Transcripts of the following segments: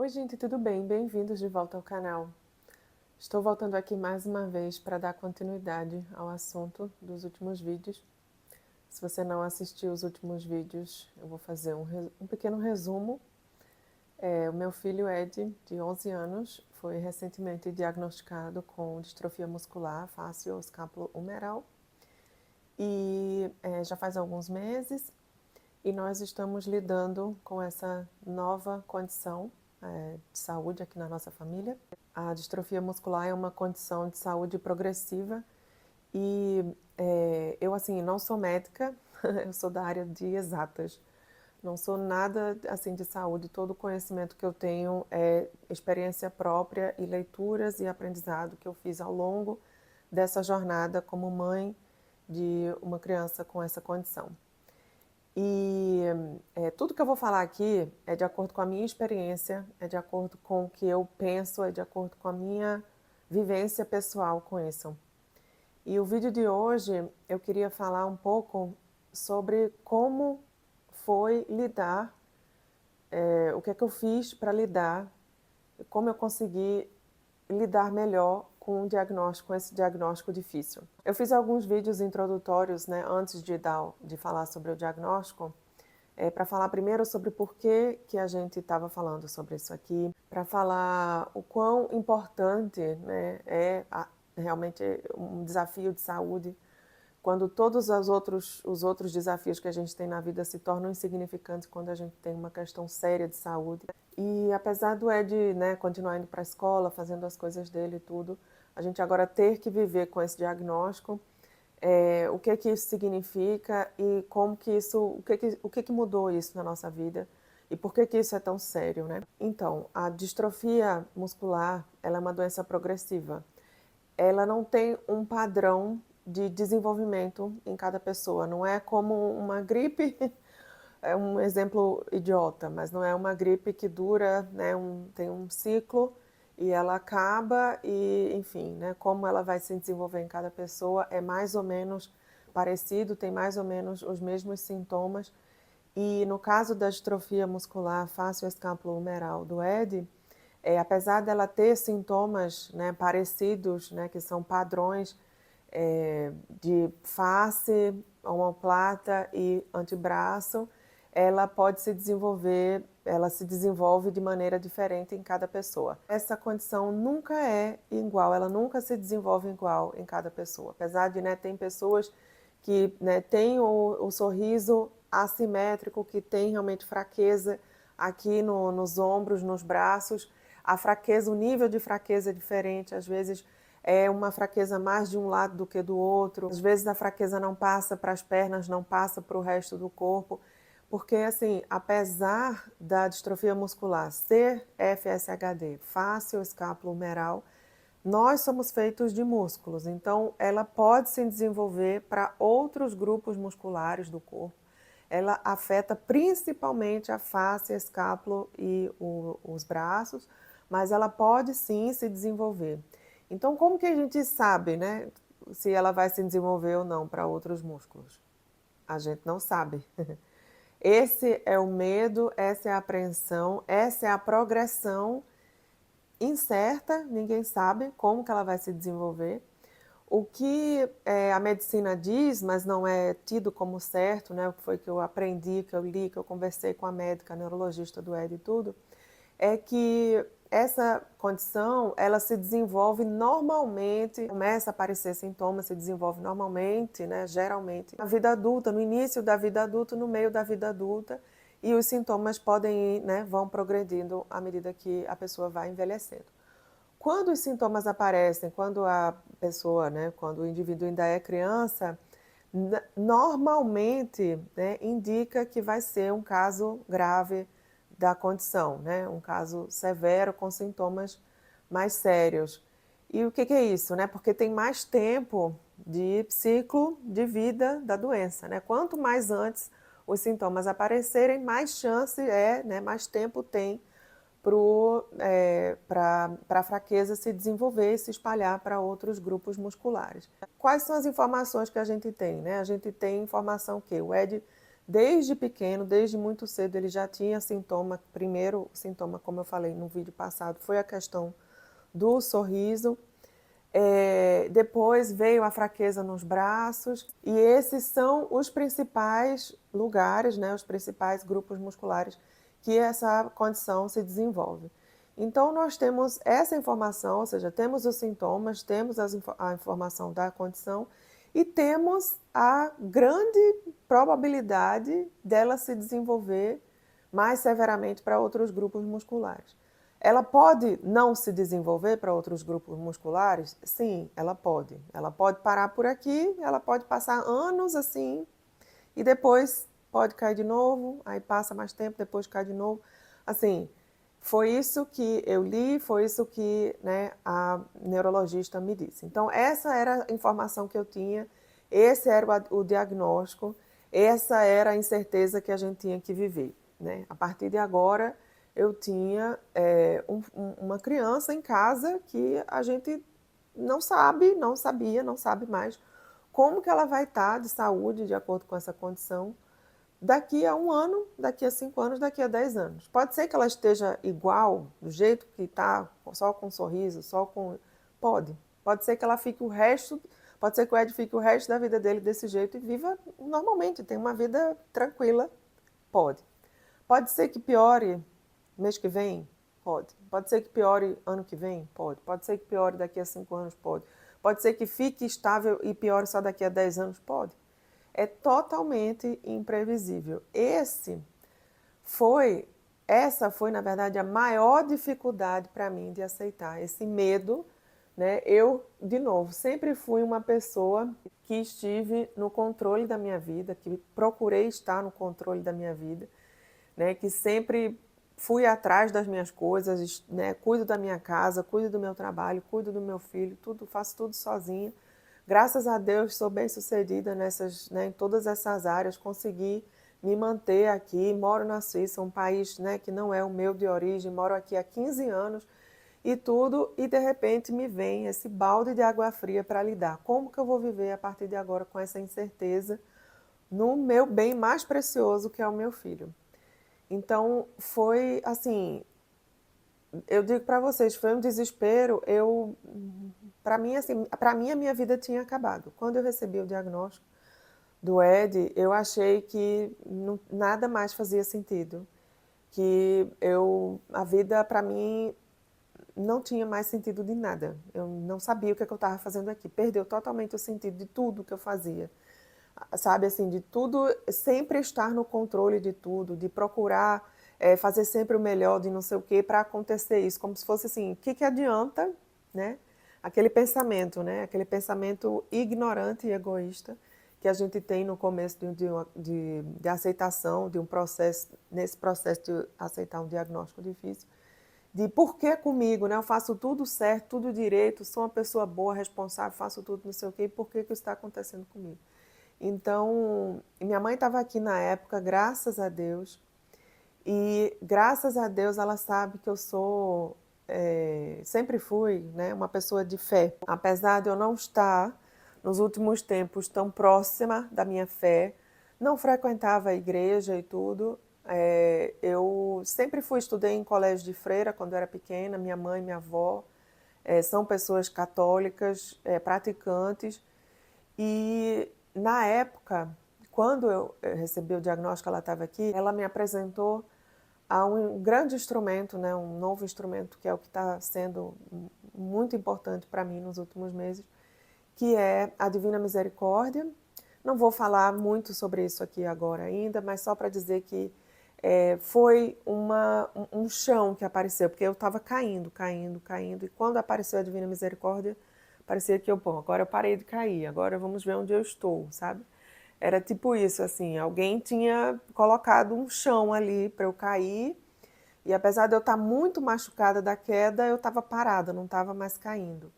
Oi gente, tudo bem? Bem-vindos de volta ao canal. Estou voltando aqui mais uma vez para dar continuidade ao assunto dos últimos vídeos. Se você não assistiu os últimos vídeos, eu vou fazer um pequeno resumo. O meu filho Ed, de 11 anos, foi recentemente diagnosticado com distrofia muscular fácil-escápulo-humeral e já faz alguns meses, e nós estamos lidando com essa nova condição de saúde aqui na nossa família. A distrofia muscular é uma condição de saúde progressiva e eu, assim, não sou médica, eu sou da área de exatas. Não sou nada, assim, de saúde. Todo o conhecimento que eu tenho é experiência própria e leituras e aprendizado que eu fiz ao longo dessa jornada como mãe de uma criança com essa condição. E tudo que eu vou falar aqui é de acordo com a minha experiência, é de acordo com o que eu penso, é de acordo com a minha vivência pessoal com isso. E o vídeo de hoje eu queria falar um pouco sobre como foi lidar, o que é que eu fiz para lidar, como eu consegui lidar melhor com esse diagnóstico difícil. Eu fiz alguns vídeos introdutórios, né, antes de falar sobre o diagnóstico, para falar primeiro sobre por que a gente estava falando sobre isso aqui, para falar o quão importante, né, realmente um desafio de saúde, quando todos os outros desafios que a gente tem na vida se tornam insignificantes quando a gente tem uma questão séria de saúde. E apesar do Ed, né, continuar indo para a escola, fazendo as coisas dele e tudo, a gente agora ter que viver com esse diagnóstico, o que isso significa e como que isso, o que mudou isso na nossa vida e por que isso é tão sério, né? Então, a distrofia muscular, ela é uma doença progressiva. Ela não tem um padrão de desenvolvimento em cada pessoa, não é como uma gripe, é um exemplo idiota, mas não é uma gripe que dura, né, tem um ciclo e ela acaba e, enfim, né, como ela vai se desenvolver em cada pessoa é mais ou menos parecido, tem mais ou menos os mesmos sintomas. E no caso da distrofia muscular fácil-escápulo-humeral do ED, apesar dela ter sintomas, né, parecidos, né, que são padrões de face, omoplata e antebraço, ela pode se desenvolver, ela se desenvolve de maneira diferente em cada pessoa. Essa condição nunca é igual, ela nunca se desenvolve igual em cada pessoa. Apesar de, né, tem pessoas que, né, têm o sorriso assimétrico, que tem realmente fraqueza aqui nos ombros, nos braços, a fraqueza, o nível de fraqueza é diferente, às vezes é uma fraqueza mais de um lado do que do outro, às vezes a fraqueza não passa para as pernas, não passa para o resto do corpo, porque, assim, apesar da distrofia muscular ser FSHD, fácil escápulo humeral, nós somos feitos de músculos, então ela pode se desenvolver para outros grupos musculares do corpo. Ela afeta principalmente a face, escápulo e os braços, mas ela pode sim se desenvolver. Então, como que a gente sabe, né, se ela vai se desenvolver ou não para outros músculos? A gente não sabe. Esse é o medo, essa é a apreensão, essa é a progressão incerta, ninguém sabe como que ela vai se desenvolver. O que a medicina diz, mas não é tido como certo, né, o que foi que eu aprendi, que eu li, que eu conversei com a médica, a neurologista do ED e tudo, é que essa condição, ela se desenvolve normalmente, começa a aparecer sintomas, se desenvolve normalmente, né, geralmente, na vida adulta, no início da vida adulta, no meio da vida adulta, e os sintomas podem ir, né, vão progredindo à medida que a pessoa vai envelhecendo. Quando os sintomas aparecem, quando a pessoa, né, quando o indivíduo ainda é criança, normalmente, né, indica que vai ser um caso grave da condição, né, um caso severo com sintomas mais sérios. E o que é isso, né? Porque tem mais tempo de ciclo de vida da doença, né? Quanto mais antes os sintomas aparecerem, mais chance é, né, mais tempo tem para a fraqueza se desenvolver e se espalhar para outros grupos musculares. Quais são as informações que a gente tem, né? A gente tem informação que o Ed desde pequeno, desde muito cedo, ele já tinha sintoma. Primeiro sintoma, como eu falei no vídeo passado, foi a questão do sorriso. Depois veio a fraqueza nos braços, e esses são os principais lugares, né, os principais grupos musculares que essa condição se desenvolve. Então, nós temos essa informação, ou seja, temos os sintomas, temos a informação da condição e temos a grande probabilidade dela se desenvolver mais severamente para outros grupos musculares. Ela pode não se desenvolver para outros grupos musculares? Sim, ela pode. Ela pode parar por aqui, ela pode passar anos assim e depois pode cair de novo, aí passa mais tempo, depois cai de novo. Assim, foi isso que eu li, foi isso que, né, a neurologista me disse. Então, essa era a informação que eu tinha, esse era o diagnóstico, essa era a incerteza que a gente tinha que viver, né? A partir de agora, eu tinha uma criança em casa que a gente não sabe, não sabia, não sabe mais como que ela vai estar de saúde de acordo com essa condição daqui a 1 ano, daqui a 5 anos, daqui a 10 anos. Pode ser que ela esteja igual, do jeito que está, só com um sorriso, só com... Pode. Pode ser que ela fique o resto... Pode ser que o Ed fique o resto da vida dele desse jeito e viva normalmente, tenha uma vida tranquila. Pode. Pode ser que piore mês que vem? Pode. Pode ser que piore ano que vem? Pode. Pode ser que piore daqui a 5 anos? Pode. Pode ser que fique estável e piore só daqui a 10 anos? Pode. É totalmente imprevisível. Essa foi, na verdade, a maior dificuldade para mim de aceitar, esse medo, né? Eu, de novo, sempre fui uma pessoa que estive no controle da minha vida, que procurei estar no controle da minha vida, né? Que sempre fui atrás das minhas coisas, né? Cuido da minha casa, cuido do meu trabalho, cuido do meu filho, faço tudo sozinha. Graças a Deus, sou bem-sucedida né, em todas essas áreas, consegui me manter aqui, moro na Suíça, um país, né, que não é o meu de origem, moro aqui há 15 anos e tudo, e de repente me vem esse balde de água fria para lidar. Como que eu vou viver a partir de agora com essa incerteza no meu bem mais precioso, que é o meu filho? Então, foi assim, eu digo para vocês, foi um desespero. Para mim, assim, para mim a minha vida tinha acabado. Quando eu recebi o diagnóstico do Ed, eu achei que nada mais fazia sentido, que a vida para mim não tinha mais sentido de nada. Eu não sabia o que eu estava fazendo aqui. Perdeu totalmente o sentido de tudo que eu fazia. Sabe, assim, de tudo, sempre estar no controle de tudo, de procurar fazer sempre o melhor, de não sei o quê, para acontecer isso, como se fosse assim, o que adianta, né? Aquele pensamento, né? Aquele pensamento ignorante e egoísta que a gente tem no começo de aceitação de um processo, nesse processo de aceitar um diagnóstico difícil, de por que comigo, né? Eu faço tudo certo, tudo direito, sou uma pessoa boa, responsável, faço tudo não sei o quê, e por que isso está acontecendo comigo? Então, minha mãe estava aqui na época, graças a Deus, e graças a Deus ela sabe que eu sou, sempre fui, né, uma pessoa de fé. Apesar de eu não estar, nos últimos tempos, tão próxima da minha fé, não frequentava a igreja e tudo, eu sempre estudei em colégio de freira quando eu era pequena, minha mãe e minha avó são pessoas católicas, praticantes, e na época, quando eu recebi o diagnóstico, ela estava aqui, ela me apresentou a um grande instrumento, né, um novo instrumento, que é o que está sendo muito importante para mim nos últimos meses, que é a Divina Misericórdia. Não vou falar muito sobre isso aqui agora ainda, mas só para dizer que foi um chão que apareceu, porque eu estava caindo, e quando apareceu a Divina Misericórdia, parecia que agora eu parei de cair, agora vamos ver onde eu estou, sabe? Era tipo isso, assim, alguém tinha colocado um chão ali para eu cair, e apesar de eu estar muito machucada da queda, eu estava parada, não estava mais caindo.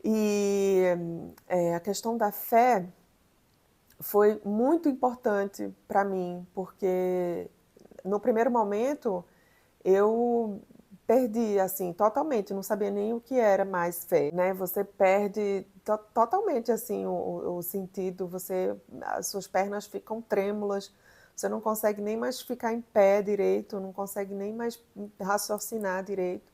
E a questão da fé foi muito importante para mim, porque no primeiro momento eu perdi, assim, totalmente, não sabia nem o que era mais fé, né? Você perde totalmente assim o sentido, as suas pernas ficam trêmulas, você não consegue nem mais ficar em pé direito, não consegue nem mais raciocinar direito,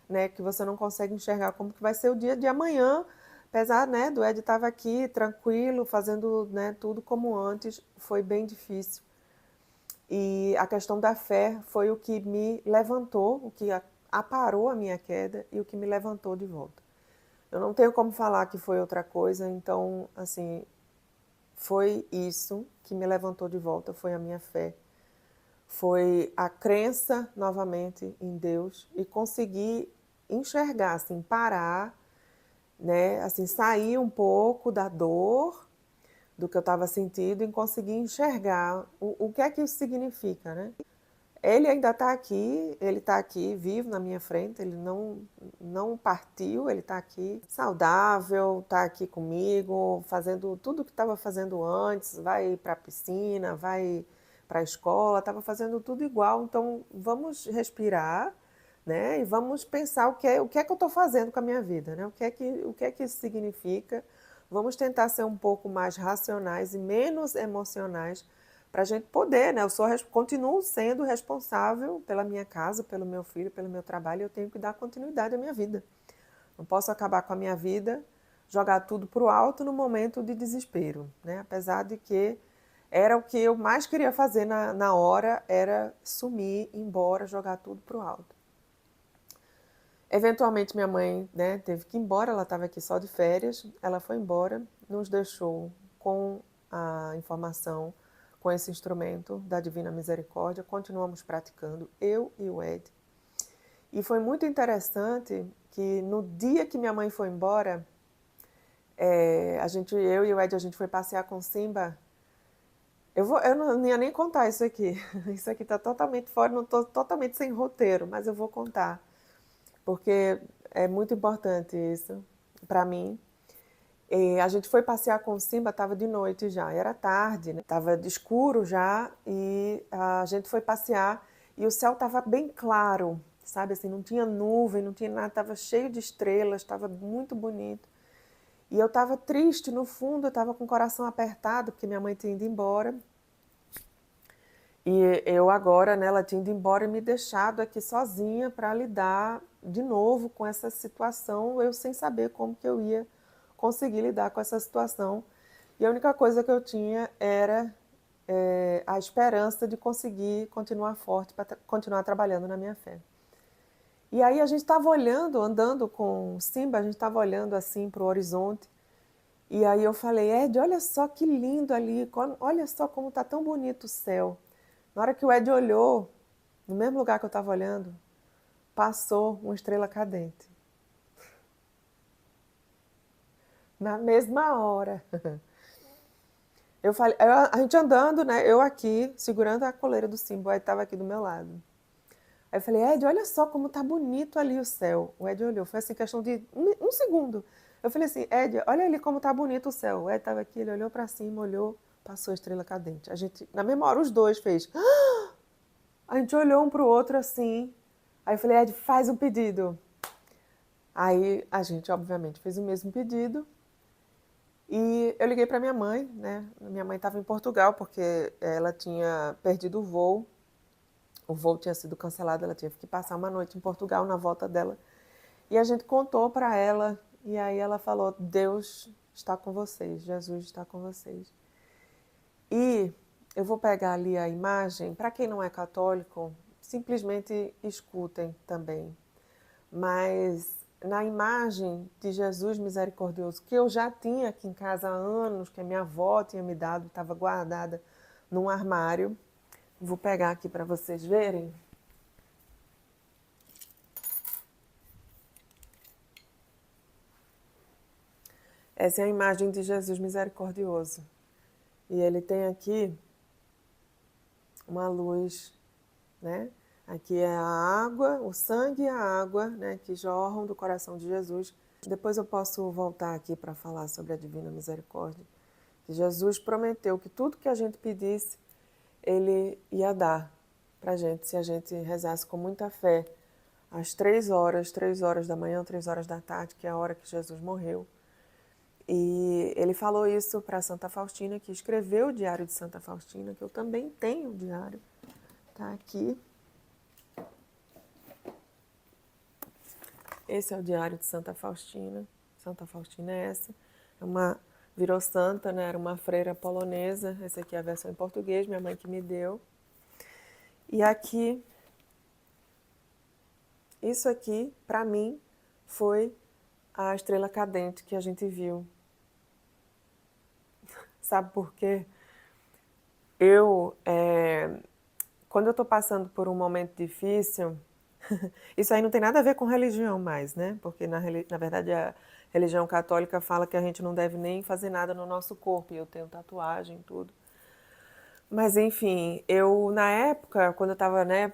né, que você não consegue enxergar como que vai ser o dia de amanhã, apesar, né, do Ed estava aqui tranquilo, fazendo, né, tudo como antes, foi bem difícil. E a questão da fé foi o que me levantou, o que aparou a minha queda e o que me levantou de volta. Eu não tenho como falar que foi outra coisa, então, assim, foi isso que me levantou de volta, foi a minha fé. Foi a crença novamente em Deus e conseguir enxergar, assim, parar, né, assim, sair um pouco da dor, do que eu estava sentindo e conseguir enxergar o que é que isso significa, né? Ele ainda está aqui vivo na minha frente, ele não partiu, ele está aqui saudável, está aqui comigo, fazendo tudo o que estava fazendo antes, vai para a piscina, vai para a escola, estava fazendo tudo igual, então vamos respirar, né? E vamos pensar o que é que eu estou fazendo com a minha vida, né? O que é que isso significa? Vamos tentar ser um pouco mais racionais e menos emocionais para a gente poder, né? Continuo sendo responsável pela minha casa, pelo meu filho, pelo meu trabalho, e eu tenho que dar continuidade à minha vida. Não posso acabar com a minha vida, jogar tudo para o alto no momento de desespero, né? Apesar de que era o que eu mais queria fazer na hora, era sumir, ir embora, jogar tudo para o alto. Eventualmente minha mãe, né, teve que ir embora, ela estava aqui só de férias, ela foi embora, nos deixou com a informação, com esse instrumento da Divina Misericórdia, continuamos praticando, eu e o Ed. E foi muito interessante que no dia que minha mãe foi embora, eu e o Ed, a gente foi passear com o Simba. Eu não ia nem contar isso aqui, isso aqui está totalmente fora, não estou totalmente sem roteiro, mas eu vou contar, porque é muito importante isso para mim. E a gente foi passear com o Simba, estava de noite já, era tarde, né? Estava escuro já e a gente foi passear e o céu estava bem claro, sabe assim, não tinha nuvem, não tinha nada, estava cheio de estrelas, estava muito bonito. E eu estava triste no fundo, eu estava com o coração apertado porque minha mãe tinha ido embora. E eu agora, né, ela tinha ido embora e me deixado aqui sozinha para lidar de novo com essa situação, eu sem saber como que eu ia conseguir lidar com essa situação. E a única coisa que eu tinha era a esperança de conseguir continuar forte, para continuar trabalhando na minha fé. E aí a gente estava olhando, andando com o Simba, a gente estava olhando assim para o horizonte, e aí eu falei, Ed, olha só que lindo ali, olha só como está tão bonito o céu. Na hora que o Ed olhou, no mesmo lugar que eu estava olhando, passou uma estrela cadente. Na mesma hora. Eu falei, a gente andando, né? Eu aqui, segurando a coleira do Simba, o Ed estava aqui do meu lado. Aí eu falei, Ed, olha só como tá bonito ali o céu. O Ed olhou, foi assim, questão de um segundo. Eu falei assim, Ed, olha ali como tá bonito o céu. O Ed estava aqui, ele olhou para cima, olhou, passou a estrela cadente. A gente, na mesma hora, os dois fez. A gente olhou um pro outro assim. Aí eu falei, Ed, faz um pedido. Aí a gente, obviamente, fez o mesmo pedido. E eu liguei para minha mãe, né? Minha mãe estava em Portugal porque ela tinha perdido o voo. O voo tinha sido cancelado, ela tinha que passar uma noite em Portugal na volta dela. E a gente contou para ela, e aí ela falou: Deus está com vocês, Jesus está com vocês. E eu vou pegar ali a imagem, para quem não é católico, simplesmente escutem também. Mas na imagem de Jesus misericordioso, que eu já tinha aqui em casa há anos, que a minha avó tinha me dado, estava guardada num armário. Vou pegar aqui para vocês verem. Essa é a imagem de Jesus misericordioso. E ele tem aqui uma luz, né? Aqui é a água, o sangue e a água, né, que jorram do coração de Jesus. Depois eu posso voltar aqui para falar sobre a Divina Misericórdia. Jesus prometeu que tudo que a gente pedisse, ele ia dar para a gente, se a gente rezasse com muita fé, às 3 horas da manhã, 3 horas da tarde, que é a hora que Jesus morreu. E ele falou isso para Santa Faustina, que escreveu o Diário de Santa Faustina, que eu também tenho o diário, tá aqui. Esse é o Diário de Santa Faustina. Santa Faustina é essa. Virou santa, né? Era uma freira polonesa. Essa aqui é a versão em português, minha mãe que me deu. E aqui, isso aqui, para mim, foi a estrela cadente que a gente viu. Sabe por quê? Quando eu estou passando por um momento difícil, isso aí não tem nada a ver com religião mais, né? Porque, na verdade, a religião católica fala que a gente não deve nem fazer nada no nosso corpo, e eu tenho tatuagem e tudo. Mas, enfim, na época, quando eu estava, né,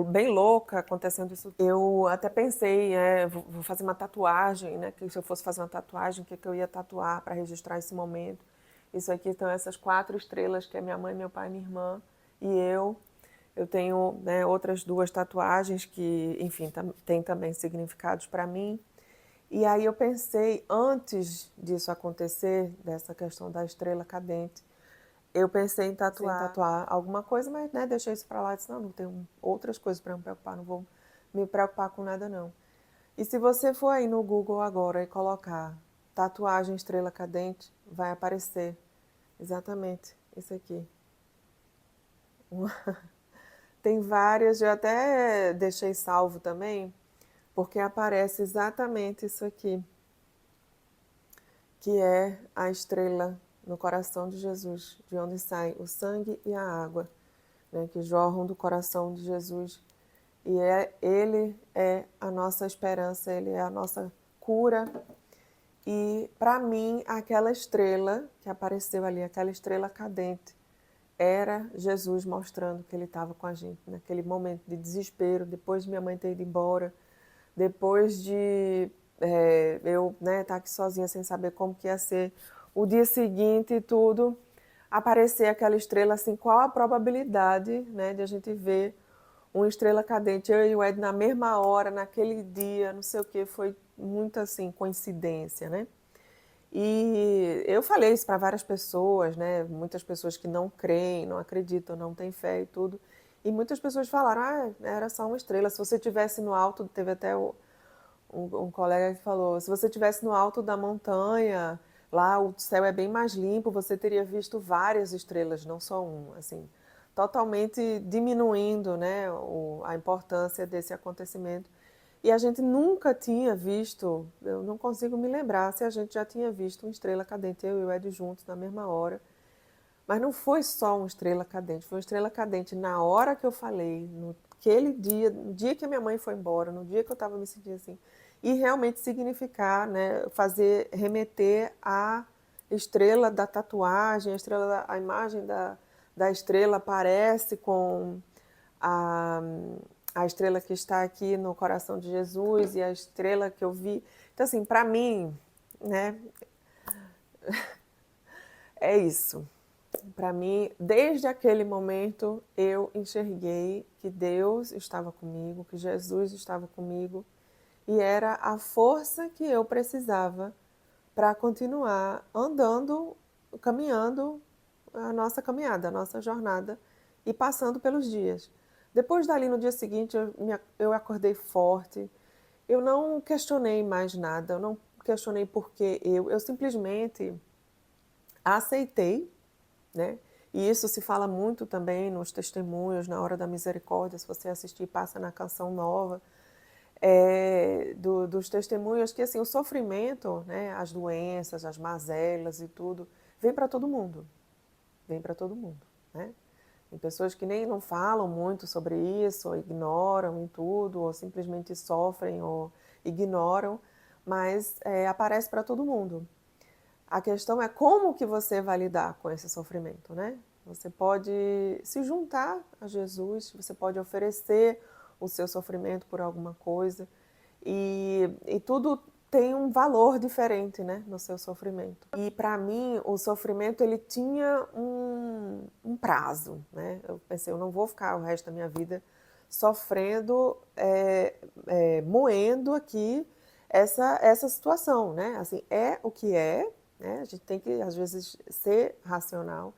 bem louca, acontecendo isso, eu até pensei, vou fazer uma tatuagem, né, que se eu fosse fazer uma tatuagem, o que eu ia tatuar para registrar esse momento. Isso aqui são essas 4 estrelas, que é minha mãe, meu pai, minha irmã e eu. Eu tenho, né, outras 2 tatuagens que, enfim, tem também significados para mim. E aí eu pensei, antes disso acontecer, dessa questão da estrela cadente, eu pensei em tatuar alguma coisa, mas, né, deixei isso para lá e disse, não tenho outras coisas para me preocupar, não vou me preocupar com nada não. E se você for aí no Google agora e colocar tatuagem estrela cadente, vai aparecer exatamente isso aqui. Tem várias, eu até deixei salvo também, porque aparece exatamente isso aqui, que é a estrela no coração de Jesus, de onde sai o sangue e a água, né, que jorram do coração de Jesus. E ele é a nossa esperança, ele é a nossa cura. E, para mim, aquela estrela que apareceu ali, aquela estrela cadente, era Jesus mostrando que ele estava com a gente naquele momento de desespero, depois de minha mãe ter ido embora, depois de eu estar aqui sozinha sem saber como que ia ser o dia seguinte e tudo, aparecer aquela estrela, assim, qual a probabilidade, né, de a gente ver uma estrela cadente, eu e o Ed na mesma hora, naquele dia, não sei o que, foi muito assim, coincidência, né? E eu falei isso para várias pessoas, né? Muitas pessoas que não creem, não acreditam, não têm fé e tudo. E muitas pessoas falaram, era só uma estrela. Se você estivesse no alto, teve até um colega que falou, se você estivesse no alto da montanha, lá o céu é bem mais limpo, você teria visto várias estrelas, não só uma, assim, totalmente diminuindo, né, a importância desse acontecimento. E a gente nunca tinha visto, eu não consigo me lembrar se a gente já tinha visto uma estrela cadente, eu e o Ed juntos na mesma hora. Mas não foi só uma estrela cadente, foi uma estrela cadente na hora que eu falei, naquele dia, no dia que a minha mãe foi embora, no dia que eu estava me sentindo assim. E realmente significar, né, remeter à estrela da tatuagem, a imagem da estrela aparece com a, a estrela que está aqui no coração de Jesus e a estrela que eu vi. Então, assim, para mim, né, é isso. Para mim, desde aquele momento, eu enxerguei que Deus estava comigo, que Jesus estava comigo, e era a força que eu precisava para continuar andando, caminhando a nossa caminhada, a nossa jornada e passando pelos dias. Depois dali, no dia seguinte, eu acordei forte, eu não questionei mais nada, eu não questionei por que eu simplesmente aceitei, né? E isso se fala muito também nos testemunhos, na Hora da Misericórdia, se você assistir, passa na Canção Nova, dos testemunhos que, assim, o sofrimento, né, as doenças, as mazelas e tudo, vem para todo mundo, vem para todo mundo, né? Tem pessoas que nem não falam muito sobre isso, ou ignoram e tudo, ou simplesmente sofrem ou ignoram, mas aparece para todo mundo. A questão é como que você vai lidar com esse sofrimento, né? Você pode se juntar a Jesus, você pode oferecer o seu sofrimento por alguma coisa, e tudo tem um valor diferente, né, no seu sofrimento. E para mim, o sofrimento ele tinha um prazo, né? Eu pensei, eu não vou ficar o resto da minha vida sofrendo, moendo aqui essa situação, né? Assim, é o que é, né? A gente tem que, às vezes, ser racional,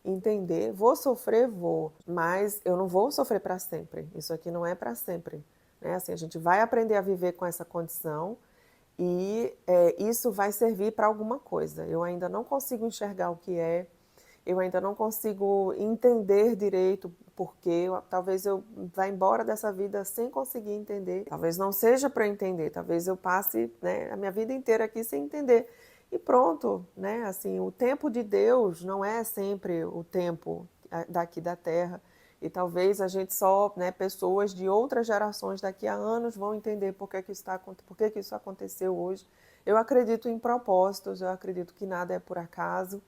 entender, vou sofrer, vou, mas eu não vou sofrer para sempre, isso aqui não é para sempre, né? Assim, a gente vai aprender a viver com essa condição e isso vai servir para alguma coisa. Eu ainda não consigo enxergar o que é, eu ainda não consigo entender direito porque talvez eu vá embora dessa vida sem conseguir entender. Talvez não seja para entender, talvez eu passe, né, a minha vida inteira aqui sem entender. E pronto, né? Assim, o tempo de Deus não é sempre o tempo daqui da Terra. E talvez a gente só, né, pessoas de outras gerações daqui a anos vão entender por que isso aconteceu hoje. Eu acredito em propósitos, eu acredito que nada é por acaso.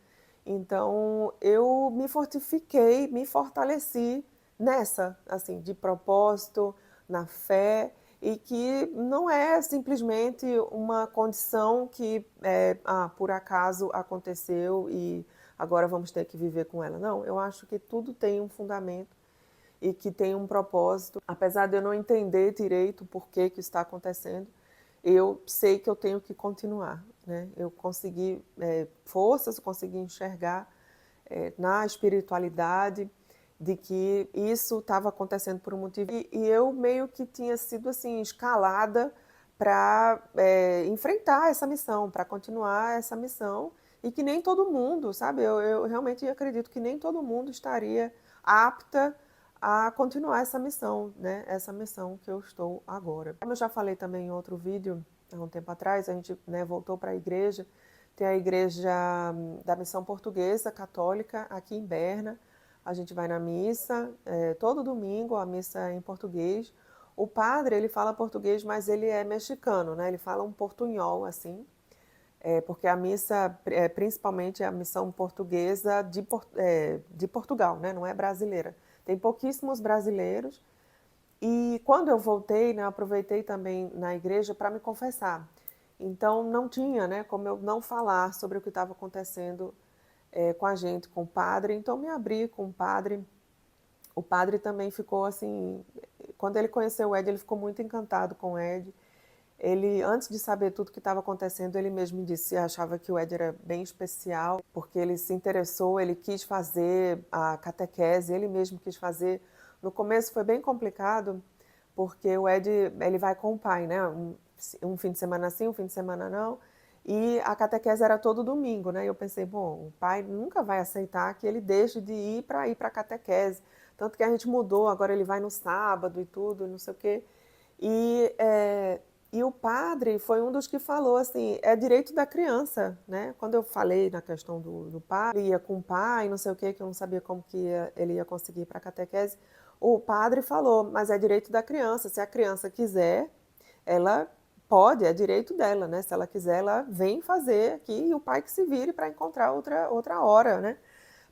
Então, eu me fortifiquei, me fortaleci nessa, assim, de propósito, na fé, e que não é simplesmente uma condição que, por acaso aconteceu e agora vamos ter que viver com ela. Não, eu acho que tudo tem um fundamento e que tem um propósito. Apesar de eu não entender direito por que está acontecendo, eu sei que eu tenho que continuar, né? Eu consegui forças, consegui enxergar na espiritualidade de que isso estava acontecendo por um motivo. E eu meio que tinha sido assim escalada para enfrentar essa missão, para continuar essa missão, e que nem todo mundo, sabe? Eu realmente acredito que nem todo mundo estaria apta a continuar essa missão, né? Essa missão que eu estou agora. Como eu já falei também em outro vídeo, há um tempo atrás, a gente, né, voltou para a igreja, tem a igreja da Missão Portuguesa Católica aqui em Berna. A gente vai na missa, todo domingo a missa é em português. O padre, ele fala português, mas ele é mexicano, né? Ele fala um portunhol, assim, porque a missa, principalmente a missão portuguesa de Portugal, né? Não é brasileira. Tem pouquíssimos brasileiros. E quando eu voltei, né, eu aproveitei também na igreja para me confessar. Então não tinha, né, como eu não falar sobre o que estava acontecendo com a gente, com o padre. Então me abri com o padre. O padre também ficou assim, quando ele conheceu o Ed, ele ficou muito encantado com o Ed. Ele, antes de saber tudo o que estava acontecendo, ele mesmo me disse que achava que o Ed era bem especial, porque ele se interessou, ele quis fazer a catequese, ele mesmo quis fazer. No começo foi bem complicado, porque o Ed, ele vai com o pai, né? Um fim de semana sim, um fim de semana não. E a catequese era todo domingo, né? E eu pensei, bom, o pai nunca vai aceitar que ele deixe de ir para a catequese. Tanto que a gente mudou, agora ele vai no sábado e tudo, não sei o quê. E, e o padre foi um dos que falou assim, é direito da criança, né? Quando eu falei na questão do pai, ele ia com o pai, não sei o quê, que eu não sabia como que ele ia conseguir ir para a catequese, o padre falou, mas é direito da criança, se a criança quiser, ela pode, é direito dela, né? Se ela quiser, ela vem fazer aqui e o pai que se vire para encontrar outra hora, né?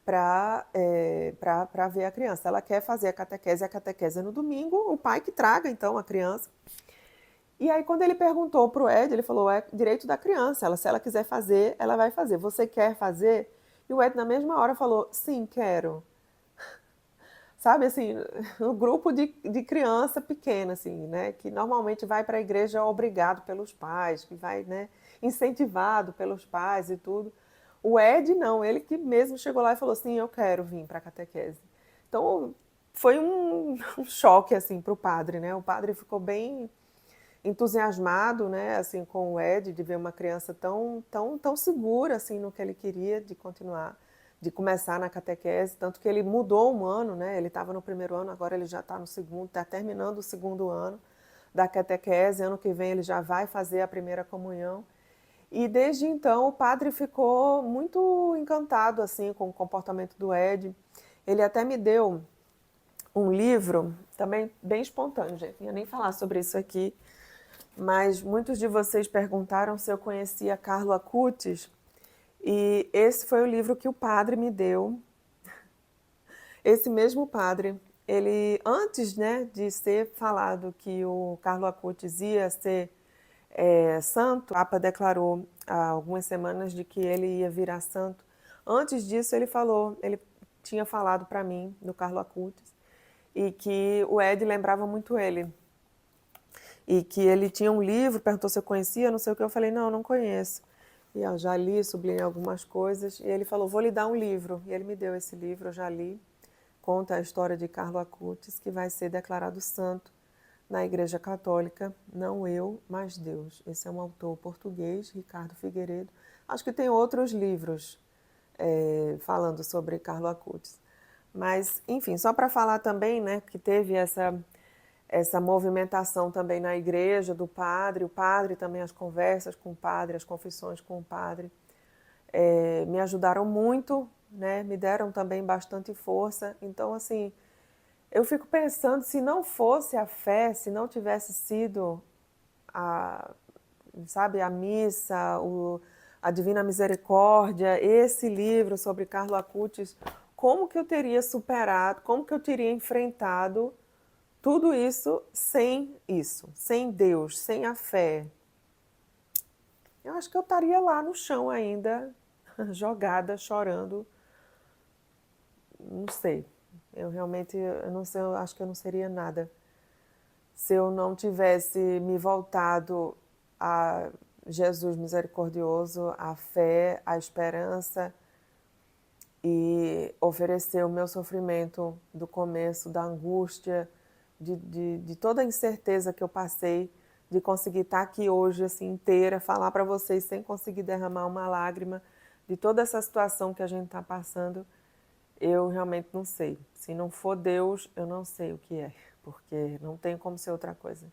Para ver a criança. Ela quer fazer a catequese é no domingo, o pai que traga então a criança. E aí quando ele perguntou para o Ed, ele falou, é direito da criança, se ela quiser fazer, ela vai fazer. Você quer fazer? E o Ed na mesma hora falou, sim, quero. Sabe, assim, um grupo de criança pequena, assim, né, que normalmente vai para a igreja obrigado pelos pais, que vai, né, incentivado pelos pais e tudo. O Ed, não, ele que mesmo chegou lá e falou assim, eu quero vir para a catequese. Então, foi um choque, assim, para o padre, né, o padre ficou bem entusiasmado, né, assim, com o Ed, de ver uma criança tão segura, assim, no que ele queria, de continuar, de começar na catequese, tanto que ele mudou um ano, né, ele estava no primeiro ano, agora ele já está no segundo, está terminando o segundo ano da catequese, ano que vem ele já vai fazer a primeira comunhão, e desde então o padre ficou muito encantado, assim, com o comportamento do Ed. Ele até me deu um livro, também bem espontâneo, gente, não ia nem falar sobre isso aqui, mas muitos de vocês perguntaram se eu conhecia Carlo Acutis, e esse foi o livro que o padre me deu. Esse mesmo padre, ele, antes, né, de ser falado que o Carlo Acutis ia ser santo, o Papa declarou há algumas semanas de que ele ia virar santo. Antes disso, ele tinha falado para mim do Carlo Acutis, e que o Ed lembrava muito ele. e que ele tinha um livro, perguntou se eu conhecia, não sei o que, eu falei, não, não conheço. E eu já li, sublinhei algumas coisas, e ele falou, vou lhe dar um livro. E ele me deu esse livro, eu já li. Conta a história de Carlo Acutis, que vai ser declarado santo na Igreja Católica, não eu, mas Deus. Esse é um autor português, Ricardo Figueiredo. Acho que tem outros livros falando sobre Carlo Acutis. Mas, enfim, só para falar também, né, que teve essa movimentação também na igreja do padre, o padre também, as conversas com o padre, as confissões com o padre, me ajudaram muito, né, me deram também bastante força. Então, assim, eu fico pensando, se não fosse a fé, se não tivesse sido sabe, a missa, a Divina Misericórdia, esse livro sobre Carlo Acutis, como que eu teria superado, como que eu teria enfrentado tudo isso, sem Deus, sem a fé? Eu acho que eu estaria lá no chão ainda, jogada, chorando. Não sei. Eu realmente, eu não sei, eu acho que eu não seria nada se eu não tivesse me voltado a Jesus misericordioso, a fé, a esperança e oferecer o meu sofrimento do começo, da angústia, de toda a incerteza que eu passei, de conseguir estar aqui hoje assim inteira, falar para vocês sem conseguir derramar uma lágrima, de toda essa situação que a gente está passando, eu realmente não sei. Se não for Deus, eu não sei o que é, porque não tem como ser outra coisa.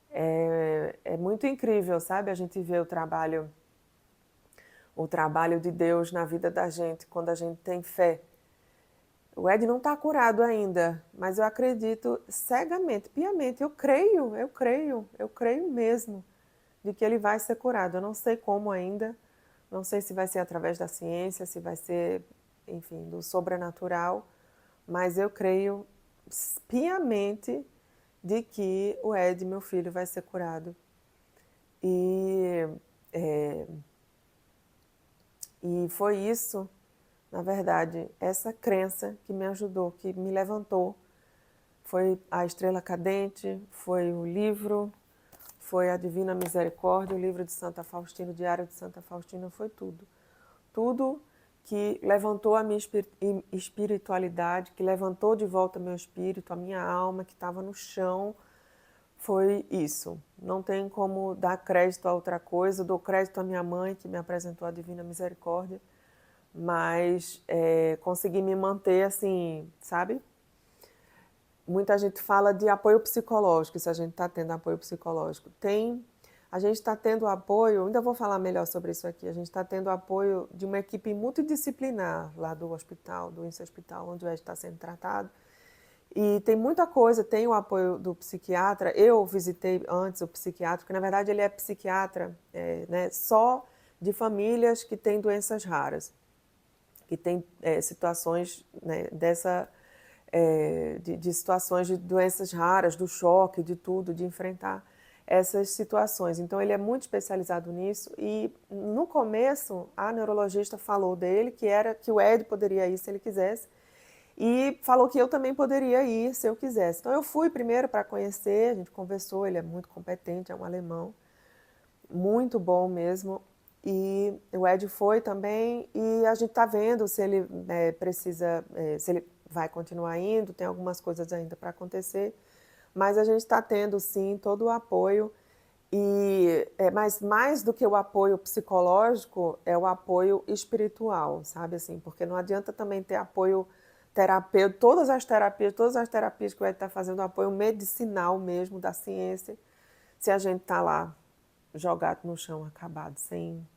É muito incrível, sabe? A gente vê o trabalho de Deus na vida da gente quando a gente tem fé. O Ed não está curado ainda, mas eu acredito cegamente, piamente. Eu creio mesmo de que ele vai ser curado. Eu não sei como ainda, não sei se vai ser através da ciência, se vai ser, enfim, do sobrenatural, mas eu creio piamente de que o Ed, meu filho, vai ser curado. E, é, e foi isso, na verdade, essa crença que me ajudou, que me levantou. Foi a Estrela Cadente, foi o livro, foi a Divina Misericórdia, o livro de Santa Faustina, o Diário de Santa Faustina, foi tudo. Tudo que levantou a minha espiritualidade, que levantou de volta meu espírito, a minha alma que estava no chão, foi isso. Não tem como dar crédito a outra coisa. Eu dou crédito à minha mãe, que me apresentou a Divina Misericórdia, mas consegui me manter assim, sabe? Muita gente fala de apoio psicológico, se a gente está tendo apoio psicológico. A gente está tendo apoio, ainda vou falar melhor sobre isso aqui, a gente está tendo apoio de uma equipe multidisciplinar lá do hospital, do INSE Hospital, onde o Ed está sendo tratado. E tem muita coisa, tem o apoio do psiquiatra. Eu visitei antes o psiquiatra, porque na verdade ele é psiquiatra né, só de famílias que têm doenças raras, que têm situações né, de situações de doenças raras, do choque, de tudo, de enfrentar essas situações. Então ele é muito especializado nisso e no começo a neurologista falou dele que o Ed poderia ir se ele quisesse, e falou que eu também poderia ir se eu quisesse. Então eu fui primeiro para conhecer, a gente conversou, ele é muito competente, é um alemão, muito bom mesmo. E o Ed foi também e a gente está vendo se ele precisa, se ele vai continuar indo, tem algumas coisas ainda para acontecer, mas a gente está tendo sim todo o apoio. Mas mais do que o apoio psicológico, é o apoio espiritual, sabe assim? Porque não adianta também ter apoio terapêutico, todas as terapias que o Ed está fazendo, apoio medicinal mesmo, da ciência, se a gente está lá jogado no chão, acabado, sem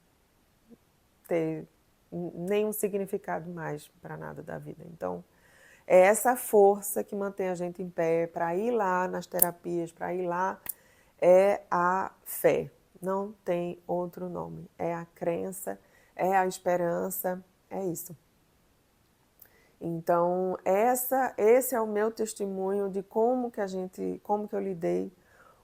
ter nenhum significado mais para nada da vida. Então, é essa força que mantém a gente em pé para ir lá nas terapias, para ir lá, é a fé. Não tem outro nome. É a crença, é a esperança, é isso. Então, esse é o meu testemunho de como que eu lidei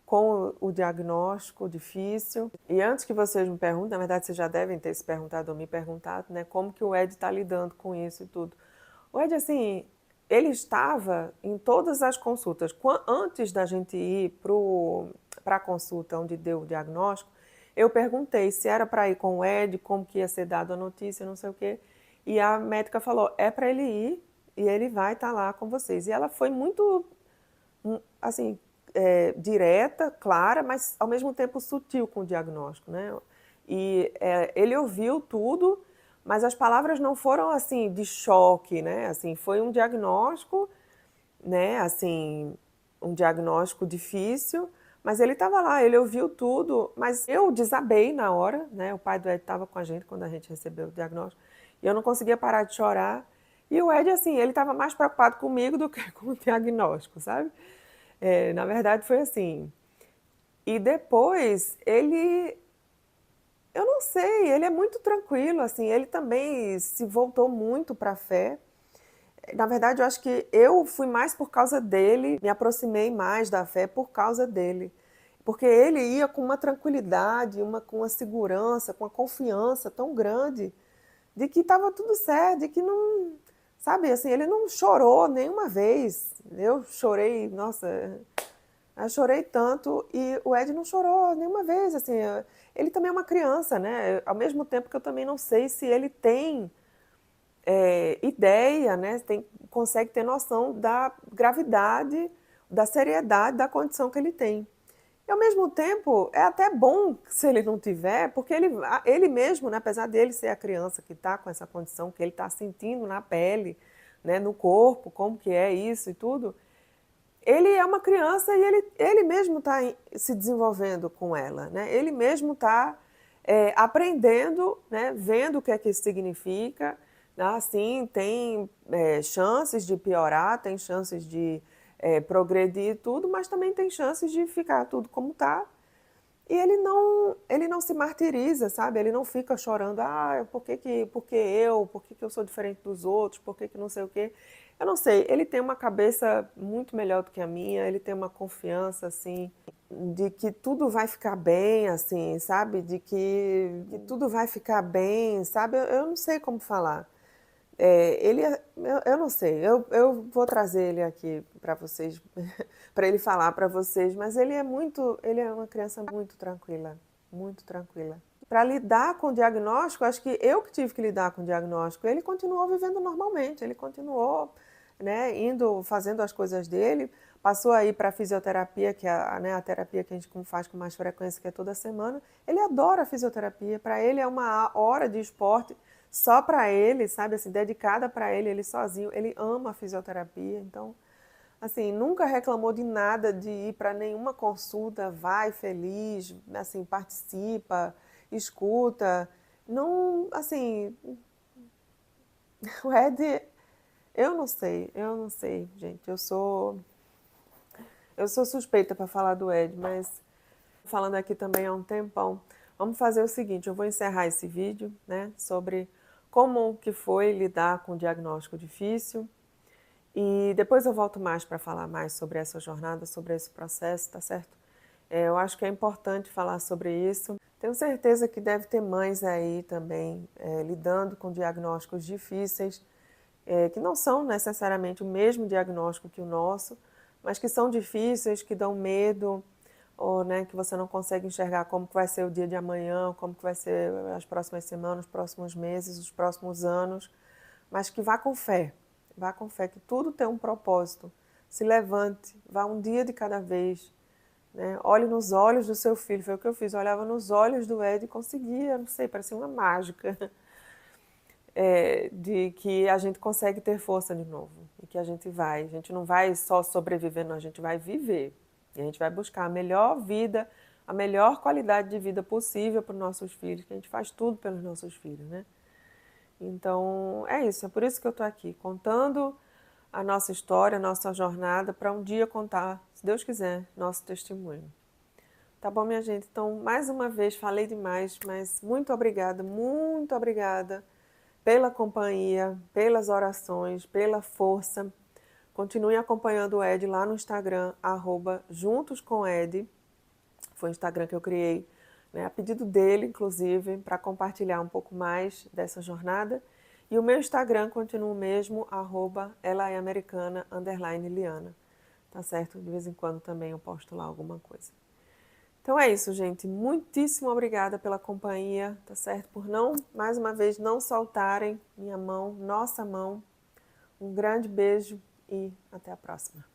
com o diagnóstico difícil. E antes que vocês me perguntem, na verdade vocês já devem ter se perguntado ou me perguntado, né, como que o Ed está lidando com isso e tudo. O Ed, assim, ele estava em todas as consultas. Antes da gente ir para a consulta onde deu o diagnóstico, eu perguntei se era para ir com o Ed, como que ia ser dado a notícia, não sei o quê. E a médica falou, é para ele ir e ele vai estar lá com vocês. E ela foi muito, assim, direta, clara, mas ao mesmo tempo sutil com o diagnóstico, né? E ele ouviu tudo, mas as palavras não foram assim de choque, né? Assim, foi um diagnóstico, né? Assim, um diagnóstico difícil, mas ele estava lá, ele ouviu tudo, mas eu desabei na hora, né? O pai do Ed estava com a gente quando a gente recebeu o diagnóstico, e eu não conseguia parar de chorar. E o Ed, assim, ele estava mais preocupado comigo do que com o diagnóstico, sabe? Na verdade, foi assim. E depois, eu não sei, ele é muito tranquilo, assim, ele também se voltou muito para a fé. Na verdade, eu acho que eu fui mais por causa dele, me aproximei mais da fé por causa dele. Porque ele ia com uma tranquilidade, com uma segurança, com uma confiança tão grande de que estava tudo certo, de que não, sabe, assim, ele não chorou nenhuma vez. Eu chorei, nossa, eu chorei tanto e o Ed não chorou nenhuma vez, assim, ele também é uma criança, né? Ao mesmo tempo que eu também não sei se ele tem ideia, né? Consegue ter noção da gravidade, da seriedade da condição que ele tem. E ao mesmo tempo, é até bom se ele não tiver, porque ele mesmo, né, apesar dele ser a criança que está com essa condição, que ele está sentindo na pele, né, no corpo, como que é isso e tudo, ele é uma criança e ele mesmo está se desenvolvendo com ela, né? Ele mesmo está aprendendo, né, vendo o que é que isso significa. Assim, tem chances de piorar, tem chances de progredir tudo, mas também tem chances de ficar tudo como está. E ele não se martiriza, sabe? Ele não fica chorando, por que eu sou diferente dos outros, por que não sei o quê. Eu não sei, ele tem uma cabeça muito melhor do que a minha, ele tem uma confiança, assim, de que tudo vai ficar bem, assim, sabe? De que tudo vai ficar bem, sabe? Eu não sei como falar. Eu não sei, eu vou trazer ele aqui para vocês, para ele falar para vocês, mas ele é uma criança muito tranquila, muito tranquila. Para lidar com o diagnóstico, acho que eu que tive que lidar com o diagnóstico, ele continuou vivendo normalmente, ele continuou, né, fazendo as coisas dele, passou aí para a fisioterapia, que é né, a terapia que a gente faz com mais frequência, que é toda semana. Ele adora a fisioterapia, para ele é uma hora de esporte só para ele, sabe, assim, dedicada para ele sozinho. Ele ama a fisioterapia, então, assim, nunca reclamou de nada, de ir para nenhuma consulta, vai feliz, assim, participa, escuta. Não, assim, o Ed, eu não sei, gente. Eu sou suspeita para falar do Ed, mas falando aqui também há um tempão. Vamos fazer o seguinte, eu vou encerrar esse vídeo, né, sobre como que foi lidar com o diagnóstico difícil e depois eu volto mais para falar mais sobre essa jornada, sobre esse processo, tá certo? Eu acho que é importante falar sobre isso. Tenho certeza que deve ter mães aí também lidando com diagnósticos difíceis, que não são necessariamente o mesmo diagnóstico que o nosso, mas que são difíceis, que dão medo, ou né, que você não consegue enxergar como que vai ser o dia de amanhã, como que vai ser as próximas semanas, os próximos meses, os próximos anos, mas que vá com fé, que tudo tem um propósito. Se levante, vá um dia de cada vez, né? Olhe nos olhos do seu filho, foi o que eu fiz, eu olhava nos olhos do Ed e conseguia, não sei, parecia uma mágica, de que a gente consegue ter força de novo, e que a gente não vai só sobreviver, não, a gente vai viver, e a gente vai buscar a melhor vida, a melhor qualidade de vida possível para os nossos filhos, que a gente faz tudo pelos nossos filhos, né? Então, é isso, é por isso que eu estou aqui, contando a nossa história, a nossa jornada, para um dia contar, se Deus quiser, nosso testemunho. Tá bom, minha gente? Então, mais uma vez, falei demais, mas muito obrigada pela companhia, pelas orações, pela força. Continue acompanhando o Ed lá no Instagram, @juntoscomEd. Foi o Instagram que eu criei, né, a pedido dele, inclusive, para compartilhar um pouco mais dessa jornada. E o meu Instagram continua o mesmo, @elaeamericana_Liana. Tá certo? De vez em quando também eu posto lá alguma coisa. Então é isso, gente. Muitíssimo obrigada pela companhia, tá certo? Por não, mais uma vez, não soltarem minha mão, nossa mão. Um grande beijo e até a próxima.